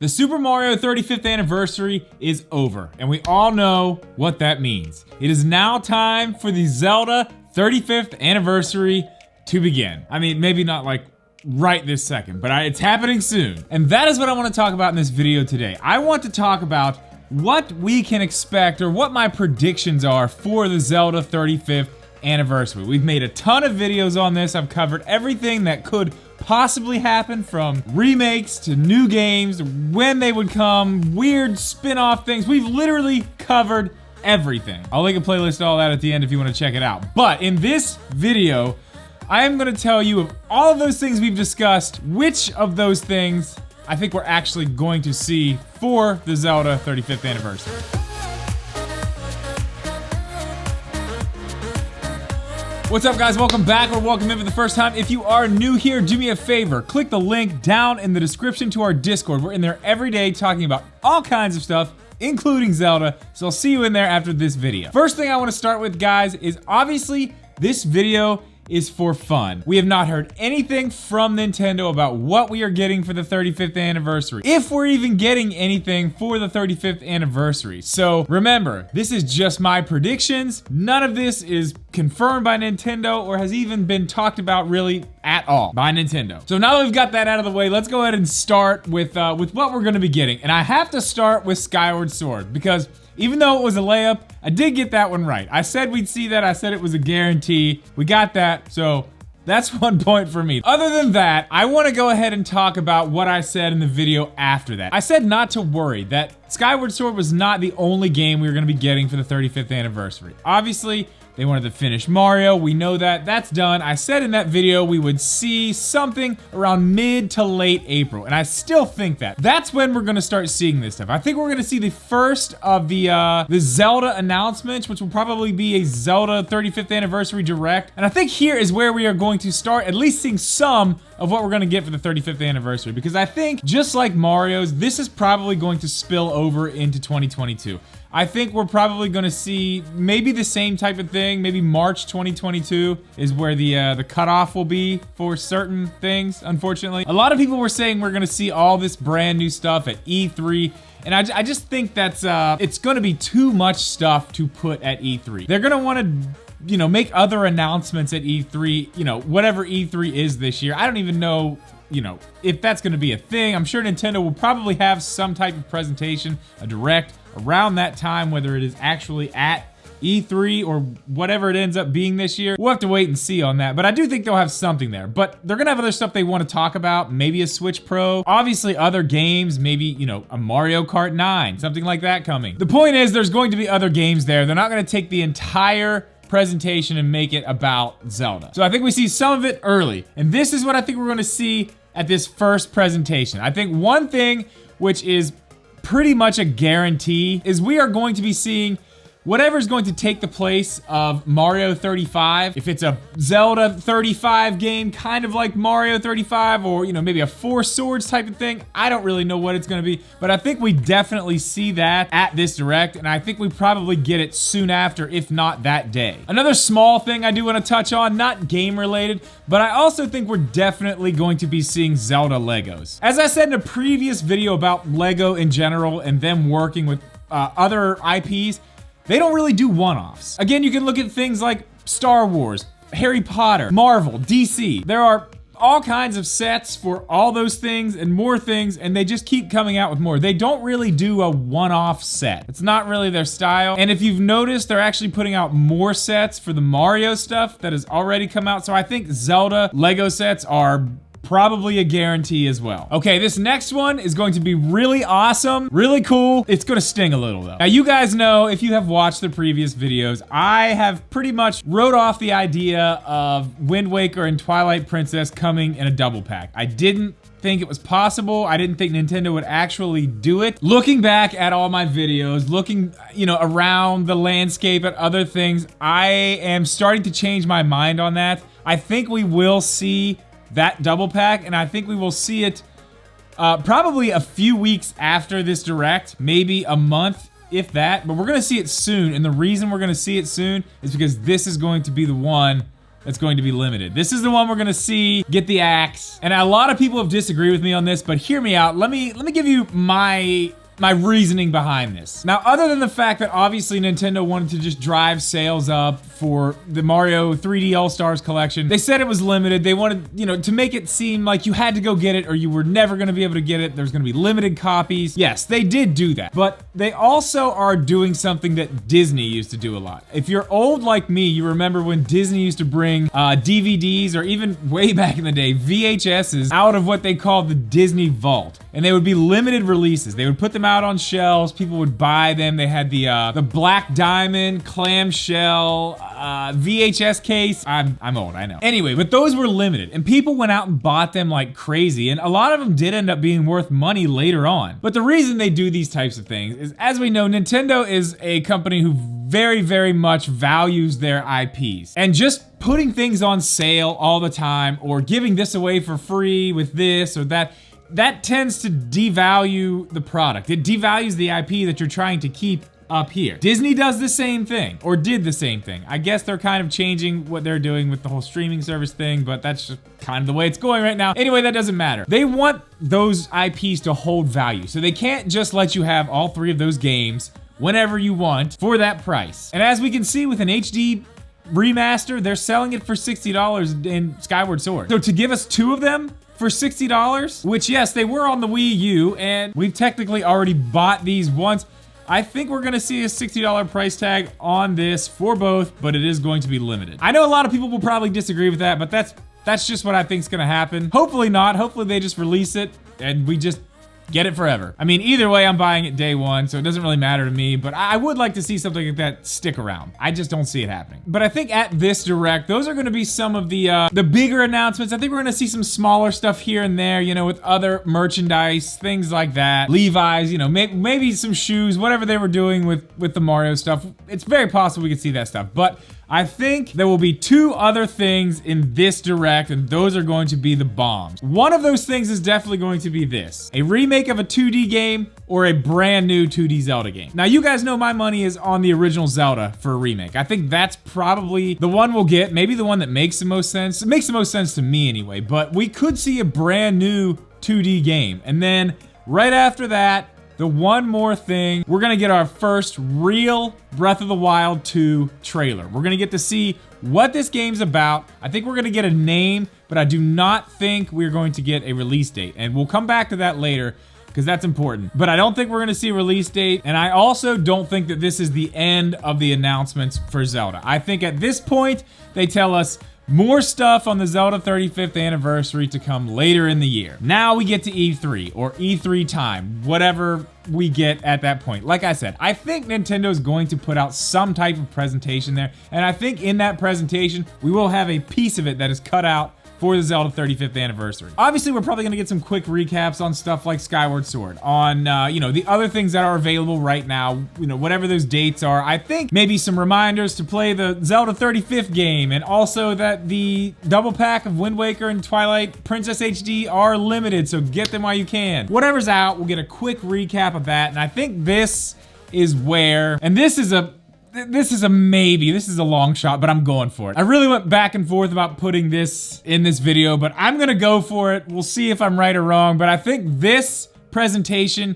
The Super Mario 35th anniversary is over, and we all know what that means. It is now time for the Zelda 35th anniversary to begin. I mean, maybe not like right this second, but it's happening soon. And that is what I want to talk about in this video today. I want to talk about what we can expect, or what my predictions are for the Zelda 35th anniversary. We've made a ton of videos on this. I've covered everything that could possibly happen, from remakes to new games, when they would come, weird spin-off things. We've literally covered everything. I'll link a playlist to all that at the end if you want to check it out. But in this video, I am going to tell you, of all of those things we've discussed, which of those things I think we're actually going to see for the Zelda 35th anniversary. What's up, guys? Welcome back, or welcome in for the first time. If you are new here, do me a favor, click the link down in the description to our Discord. We're in there every day talking about all kinds of stuff, including Zelda, so I'll see you in there after this video. First thing I want to start with, guys, is obviously this video is for fun. We have not heard anything from Nintendo about what we are getting for the 35th anniversary, if we're even getting anything for the 35th anniversary. So remember, this is just my predictions. None of this is confirmed by Nintendo or has even been talked about really at all by Nintendo. So now that we've got that out of the way, let's go ahead and start with what we're gonna be getting. And I have to start with Skyward Sword, because even though it was a layup, I did get that one right. I said we'd see that. I said it was a guarantee. We got that, so that's 1 point for me. Other than that, I want to go ahead and talk about what I said in the video after that. I said not to worry, that Skyward Sword was not the only game we were going to be getting for the 35th anniversary. Obviously, they wanted to finish Mario. We know that. That's done. I said in that video we would see something around mid to late April, and I still think that. That's when we're gonna start seeing this stuff. I think we're gonna see the first of the Zelda announcements, which will probably be a Zelda 35th anniversary direct. And I think here is where we are going to start at least seeing some of what we're gonna get for the 35th anniversary, because I think, just like Mario's, this is probably going to spill over into 2022. I think we're probably gonna see maybe the same type of thing. Maybe March 2022 is where the cutoff will be for certain things, unfortunately. A lot of people were saying we're gonna see all this brand new stuff at E3, and I just think that's, it's gonna be too much stuff to put at E3. They're gonna wanna, you know, make other announcements at E3, you know, whatever E3 is this year. I don't even know, you know, if that's gonna be a thing. I'm sure Nintendo will probably have some type of presentation, a direct, around that time, whether it is actually at E3 or whatever it ends up being this year. We'll have to wait and see on that, but I do think they'll have something there. But they're gonna have other stuff they want to talk about, maybe a Switch Pro, obviously other games, maybe, you know, a Mario Kart 9, something like that coming. The point is, there's going to be other games there. They're not gonna take the entire presentation and make it about Zelda. So I think we see some of it early, and this is what I think we're gonna see at this first presentation. I think one thing which is pretty much a guarantee is we are going to be seeing whatever's going to take the place of Mario 35. If it's a Zelda 35 game, kind of like Mario 35, or, you know, maybe a Four Swords type of thing, I don't really know what it's gonna be, but I think we definitely see that at this direct, and I think we probably get it soon after, if not that day. Another small thing I do want to touch on, not game related, but I also think we're definitely going to be seeing Zelda Legos. As I said in a previous video about Lego in general and them working with other IPs, they don't really do one-offs. Again, you can look at things like Star Wars, Harry Potter, Marvel, DC. There are all kinds of sets for all those things and more things, and they just keep coming out with more. They don't really do a one-off set. It's not really their style. And if you've noticed, they're actually putting out more sets for the Mario stuff that has already come out. So I think Zelda Lego sets are probably a guarantee as well. Okay, this next one is going to be really awesome, really cool. It's gonna sting a little though. Now, you guys know, if you have watched the previous videos, I have pretty much wrote off the idea of Wind Waker and Twilight Princess coming in a double pack. I didn't think it was possible. I didn't think Nintendo would actually do it. Looking back at all my videos, looking, you know, around the landscape at other things, I am starting to change my mind on that. I think we will see that double pack, and I think we will see it probably a few weeks after this direct, maybe a month, if that, but we're gonna see it soon. And the reason we're gonna see it soon is because this is going to be the one that's going to be limited. This is the one we're gonna see get the axe. And a lot of people have disagreed with me on this, but hear me out. Let me give you my reasoning behind this. Now, other than the fact that obviously Nintendo wanted to just drive sales up for the Mario 3D All-Stars collection, they said it was limited. They wanted, you know, to make it seem like you had to go get it or you were never gonna be able to get it. There's gonna be limited copies. Yes, they did do that, but they also are doing something that Disney used to do a lot. If you're old like me, you remember when Disney used to bring DVDs, or even way back in the day, VHSs out of what they called the Disney Vault. And they would be limited releases. They would put them out on shelves, people would buy them. They had the Black Diamond clamshell VHS case. I'm old, I know. Anyway, but those were limited and people went out and bought them like crazy, and a lot of them did end up being worth money later on. But the reason they do these types of things is, as we know, Nintendo is a company who very, very much values their IPs. And just putting things on sale all the time, or giving this away for free with this or that, that tends to devalue the product. It devalues the IP that you're trying to keep up here. Disney does the same thing, or did the same thing. I guess they're kind of changing what they're doing with the whole streaming service thing, but that's just kind of the way it's going right now. Anyway, that doesn't matter. They want those IPs to hold value, so they can't just let you have all 3 of those games whenever you want for that price. And as we can see with an HD remaster, they're selling it for $60 in Skyward Sword. So to give us 2 of them for $60, which yes, they were on the Wii U, and we've technically already bought these once. I think we're gonna see a $60 price tag on this for both, but it is going to be limited. I know a lot of people will probably disagree with that, but that's just what I think is gonna happen. Hopefully not. Hopefully they just release it and we just get it forever. I mean, either way, I'm buying it day one, so it doesn't really matter to me, but I would like to see something like that stick around. I just don't see it happening. But I think at this Direct, those are gonna be some of the bigger announcements. I think we're gonna see some smaller stuff here and there, you know, with other merchandise, things like that. Levi's, you know, maybe some shoes, whatever they were doing with the Mario stuff. It's very possible we could see that stuff, but I think there will be 2 other things in this Direct, and those are going to be the bombs. One of those things is definitely going to be this: a remake of a 2D game or a brand new 2D Zelda game. Now, you guys know my money is on the original Zelda for a remake. I think that's probably the one we'll get, maybe the one that makes the most sense. It makes the most sense to me anyway, but we could see a brand new 2D game. And then right after that, the one more thing, we're gonna get our first real Breath of the Wild 2 trailer. We're gonna get to see what this game's about. I think we're gonna get a name, but I do not think we're going to get a release date. And we'll come back to that later, because that's important. But I don't think we're gonna see a release date, and I also don't think that this is the end of the announcements for Zelda. I think at this point, they tell us more stuff on the Zelda 35th anniversary to come later in the year. Now we get to E3, or E3 time, whatever we get at that point. Like I said, I think Nintendo's going to put out some type of presentation there, and I think in that presentation, we will have a piece of it that is cut out for the Zelda 35th anniversary. Obviously, we're probably gonna get some quick recaps on stuff like Skyward Sword, on, you know, the other things that are available right now, you know, whatever those dates are. I think maybe some reminders to play the Zelda 35th game, and also that the double pack of Wind Waker and Twilight Princess HD are limited, so get them while you can. Whatever's out, we'll get a quick recap of that, and I think this is where, and this is a maybe, this is a long shot, but I'm going for it. I really went back and forth about putting this in this video, but I'm gonna go for it. We'll see if I'm right or wrong, but I think this presentation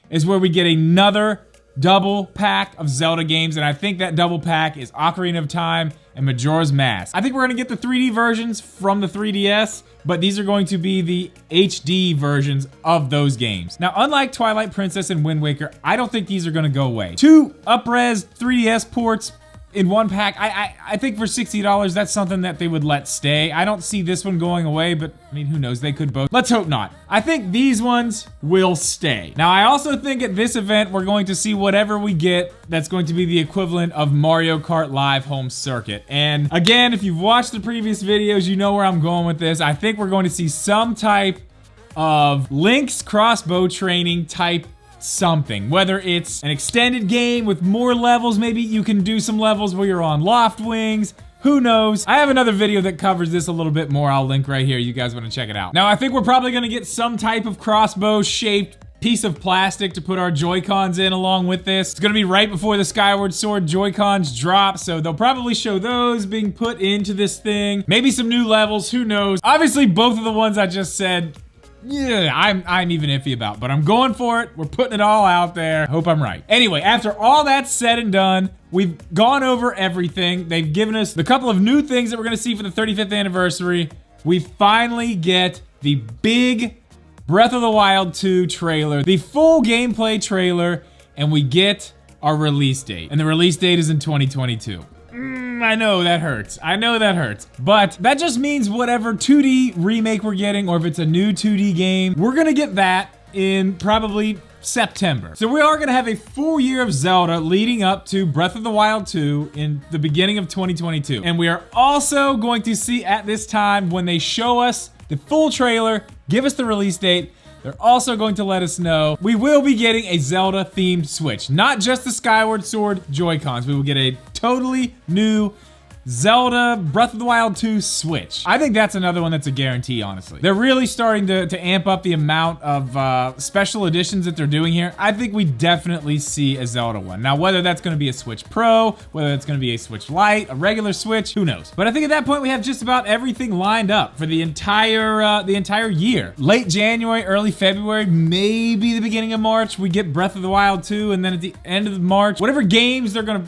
is where we get another double pack of Zelda games, and I think that double pack is Ocarina of Time and Majora's Mask. I think we're gonna get the 3D versions from the 3DS, but these are going to be the HD versions of those games. Now, unlike Twilight Princess and Wind Waker, I don't think these are gonna go away. 2 up-res 3DS ports in one pack. I think for $60, that's something that they would let stay. I don't see this one going away, but I mean, who knows? They could both. Let's hope not. I think these ones will stay. Now, I also think at this event, we're going to see whatever we get that's going to be the equivalent of Mario Kart Live Home Circuit. And again, if you've watched the previous videos, you know where I'm going with this. I think we're going to see some type of Link's crossbow training type something, whether it's an extended game with more levels. Maybe you can do some levels where you're on Loft Wings. Who knows? I have another video that covers this a little bit more. I'll link right here. You guys want to check it out. Now, I think we're probably going to get some type of crossbow shaped piece of plastic to put our Joy-Cons in along with this. It's gonna be right before the Skyward Sword Joy-Cons drop, so they'll probably show those being put into this thing. Maybe some new levels, who knows? Obviously, both of the ones I just said, yeah, I'm even iffy about, but I'm going for it. We're putting it all out there. Hope I'm right. Anyway, after all that's said and done, we've gone over everything. They've given us the couple of new things that we're gonna see for the 35th anniversary. We finally get the big Breath of the Wild 2 trailer, the full gameplay trailer, and we get our release date. And the release date is in 2022. I know that hurts. I know that hurts. But that just means whatever 2D remake we're getting, or if it's a new 2D game, we're gonna get that in probably September. So we are gonna have a full year of Zelda leading up to Breath of the Wild 2 in the beginning of 2022. And we are also going to see at this time, when they show us the full trailer, give us the release date, they're also going to let us know we will be getting a Zelda themed Switch. Not just the Skyward Sword Joy-Cons. We will get a totally new Zelda Breath of the Wild 2 Switch. I think that's another one that's a guarantee, honestly. They're really starting to amp up the amount of special editions that they're doing here. I think we definitely see a Zelda one. Now, whether that's gonna be a Switch Pro, whether it's gonna be a Switch Lite, a regular Switch, who knows? But I think at that point we have just about everything lined up for the entire year. Late January, early February, maybe the beginning of March, we get Breath of the Wild 2, and then at the end of March, whatever games they're gonna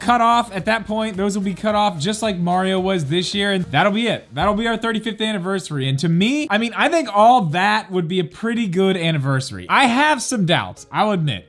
cut off at that point, those will be cut off just like Mario was this year, and that'll be it. That'll be our 35th anniversary. And to me, I mean, I think all that would be a pretty good anniversary. I have some doubts, I'll admit.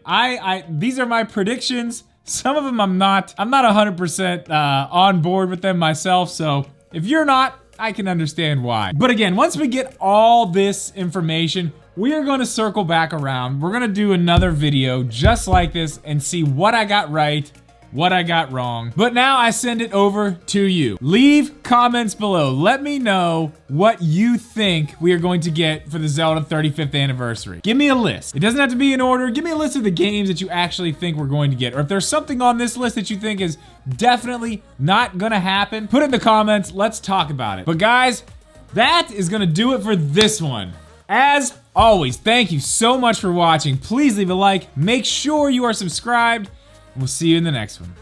These are my predictions. Some of them I'm not 100% on board with them myself, so if you're not, I can understand why. But again, once we get all this information, we are gonna circle back around. We're gonna do another video just like this and see what I got right, what I got wrong. But now I send it over to you. Leave comments below. Let me know what you think we are going to get for the Zelda 35th anniversary. Give me a list. It doesn't have to be in order. Give me a list of the games that you actually think we're going to get. Or if there's something on this list that you think is definitely not gonna happen, put it in the comments. Let's talk about it. But guys, that is gonna do it for this one. As always, thank you so much for watching. Please leave a like. Make sure you are subscribed. We'll see you in the next one.